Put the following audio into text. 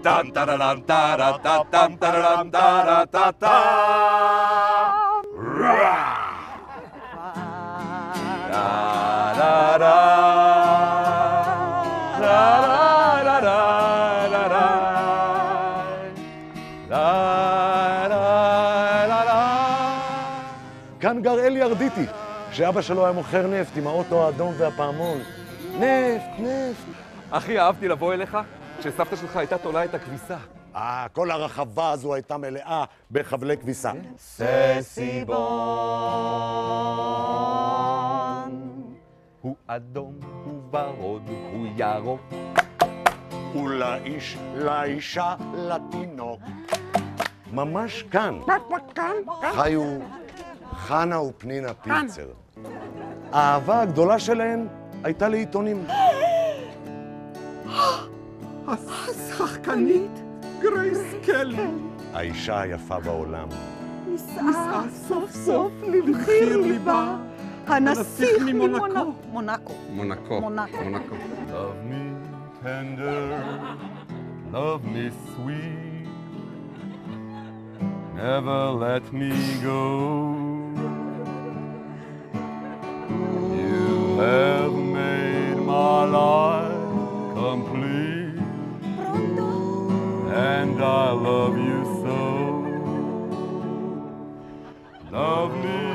טם טררם טרה טה טם טררם טרה טה טה כאן גר אלי ארדיטי, שאבא שלו היה מוכר נפט עם האוטו האדום והפעמון. נפט, נפט. הכי אהבתי לבוא אליך כשסבתא שלך הייתה תולה את הכביסה. כל הרחבה הזו הייתה מלאה בחבלי כביסה. ססיבון הוא אדום, הוא ורוד, הוא ירוק. הוא לאיש, לאישה, לתינוק. ממש כאן חיו חנה ופנינה פילצר. האהבה הגדולה שלהן הייתה לעיתונים. השחקנית גרייס קלי. האישה היפה בעולם. נישאה סוף סוף לבחיר ליבה. הנסיך ממונקו. מונקו. מונקו. Love me tender, love me sweet, never let me go. You have made my life complete, and I love you so. Love me